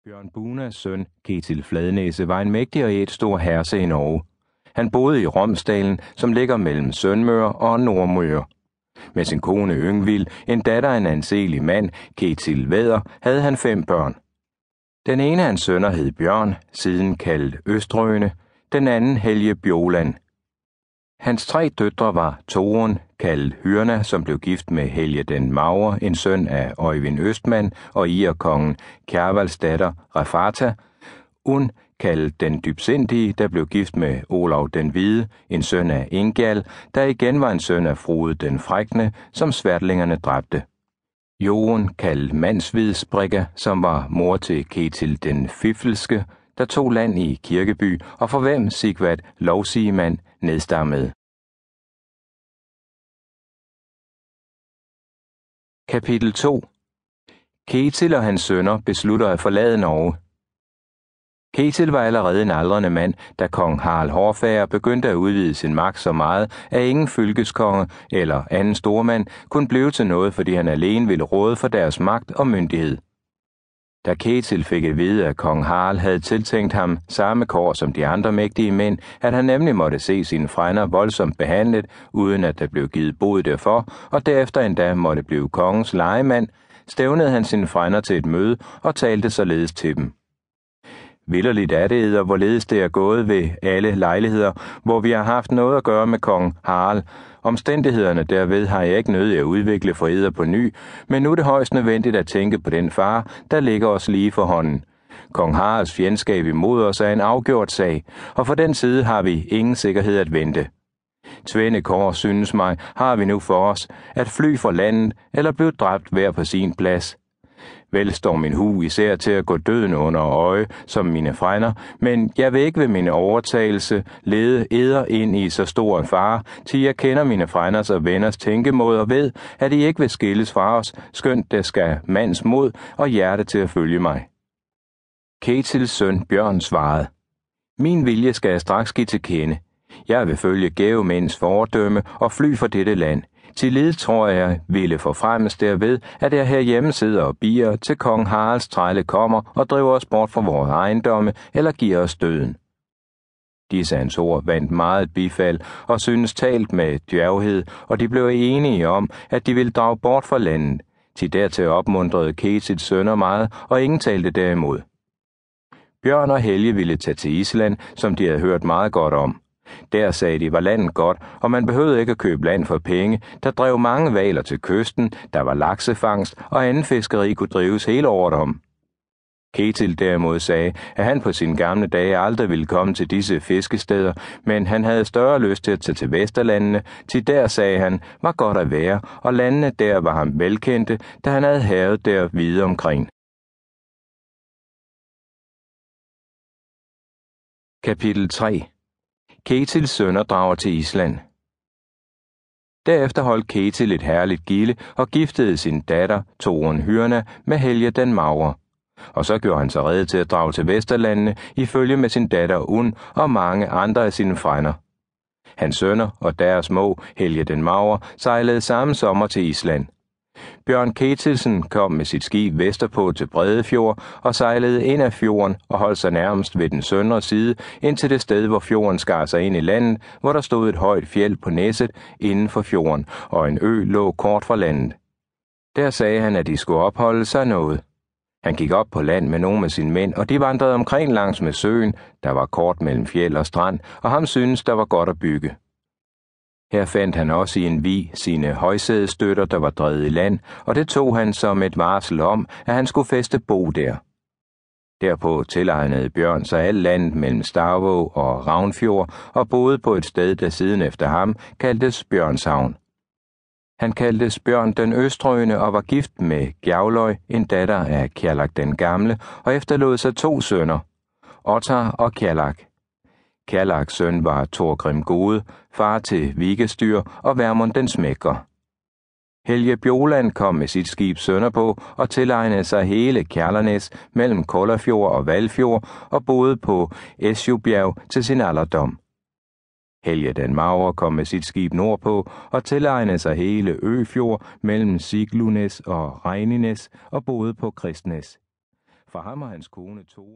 Bjørn Bunas søn, Ketil Fladnæse, var en mægtig og stor herse i Norge. Han boede i Romsdalen, som ligger mellem Sønmøre og Nordmøre. Med sin kone Yngvild, en datter af en anselig mand, Ketil Væder, havde han 5 børn. Den ene af hans sønner hed Bjørn, siden kaldet Østrøne, den anden Helge Bjoland. Hans 3 døtre var Torun, kaldet Hyrna, som blev gift med Helge den Magre, en søn af Øjvind Østmand, og irkongen Kjarvals datter Rafata. Un, kaldet den Dybsindige, der blev gift med Olav den Hvide, en søn af Ingjald, der igen var en søn af Frode den Frækne, som sværtlingerne dræbte. Jorun, kaldet Mandsvidsbrikka, som var mor til Ketil den Fiffelske, der tog land i Kirkeby, og for hvem Sigvad Lovsigemand nedstammede. Kapitel 2. Ketil og hans sønner beslutter at forlade Norge. Ketil var allerede en aldrende mand, da kong Harald Hårfager begyndte at udvide sin magt så meget, at ingen fylkeskonge eller anden stormand kunne blive til noget, fordi han alene ville råde for deres magt og myndighed. Da Ketil fik at vide, at kong Harald havde tiltænkt ham samme kår som de andre mægtige mænd, at han nemlig måtte se sine frænder voldsomt behandlet, uden at der blev givet bod derfor, og derefter endda måtte blive kongens legemand, stævnede han sine frænder til et møde og talte således til dem. Vitterligt er det, og hvorledes det er gået ved alle lejligheder, hvor vi har haft noget at gøre med kong Harald. Omstændighederne derved har jeg ikke nødig at udvikle for eder på ny, men nu er det højst nødvendigt at tænke på den fare, der ligger os lige for hånden. Kong Haralds fjendskab imod os er en afgjort sag, og for den side har vi ingen sikkerhed at vente. Tvende kår, synes mig, har vi nu for os, at fly fra landet eller blive dræbt hver på sin plads. Vel står min hu især til at gå døden under øje, som mine frænder, men jeg vil ikke ved min overtagelse lede eder ind i så stor en fare, til jeg kender mine frænders og venners tænkemåde og ved, at de ikke vil skilles fra os, skønt der skal mands mod og hjerte til at følge mig. Ketils søn Bjørn svarede: Min vilje skal jeg straks give til kende. Jeg vil følge gæve mænds fordømme og fly for dette land. Til led tror jeg ville forfremmes derved, at jeg herhjemme sidder og bier, til kong Haralds trælle kommer og driver os bort fra vores ejendomme eller giver os døden. Disse hans ord vandt meget bifald og synes talt med djærvhed, og de blev enige om, at de ville drage bort fra landet. Til dertil opmuntrede Ketils sønner meget, og ingen talte derimod. Bjørn og Helge ville tage til Island, som de havde hørt meget godt om. Der sagde de, var landet godt, og man behøvede ikke at købe land for penge. Der drev mange hvaler til kysten, der var laksefangst, og anden fiskeri kunne drives hele året om. Ketil derimod sagde, at han på sine gamle dage aldrig ville komme til disse fiskesteder, men han havde større lyst til at tage til Vesterlandene, til der, sagde han, var godt at være, og landene der var ham velkendte, da han havde hærget der vide omkring. Kapitel 3. Ketils sønner drager til Island. Derefter holdt Ketil et herligt gilde og giftede sin datter, Torun Hyrna, med Helge den Magre. Og så gjorde han sig rede til at drage til Vesterlandene i følge med sin datter Un og mange andre af sine frænder. Hans sønner og deres små, Helge den Magre, sejlede samme sommer til Island. Bjørn Ketilsen kom med sit skib vesterpå til Bredefjord og sejlede ind af fjorden og holdt sig nærmest ved den søndre side, indtil det sted, hvor fjorden skar sig ind i landet, hvor der stod et højt fjeld på næset inden for fjorden, og en ø lå kort fra landet. Der sagde han, at de skulle opholde sig noget. Han gik op på land med nogle af sine mænd, og de vandrede omkring langs med søen, der var kort mellem fjeld og strand, og ham syntes, der var godt at bygge. Her fandt han også i en vig sine højsædestøtter, der var drevet i land, og det tog han som et varsel om, at han skulle fæste bo der. Derpå tilegnede Bjørn sig alt landet mellem Stavåg og Ravnfjord og boede på et sted, der siden efter ham kaldtes Bjørnshavn. Han kaldtes Bjørn den Østrøne og var gift med Gjavløj, en datter af Kjærlak den Gamle, og efterlod sig 2 sønner, Ottar og Kjærlak. Kjærlaks søn var Thorgrim Gode, far til Vigestyr og Vermund den Smækre. Helge Bjoland kom med sit skib sønderpå og tilegnede sig hele Kjerlernes mellem Kollafjord og Valfjord og boede på Esjubjerg til sin alderdom. Helge den Magre kom med sit skib nordpå og tilegnede sig hele Øfjord mellem Siglunes og Regnines og boede på Kristnes. For ham og hans kone Tore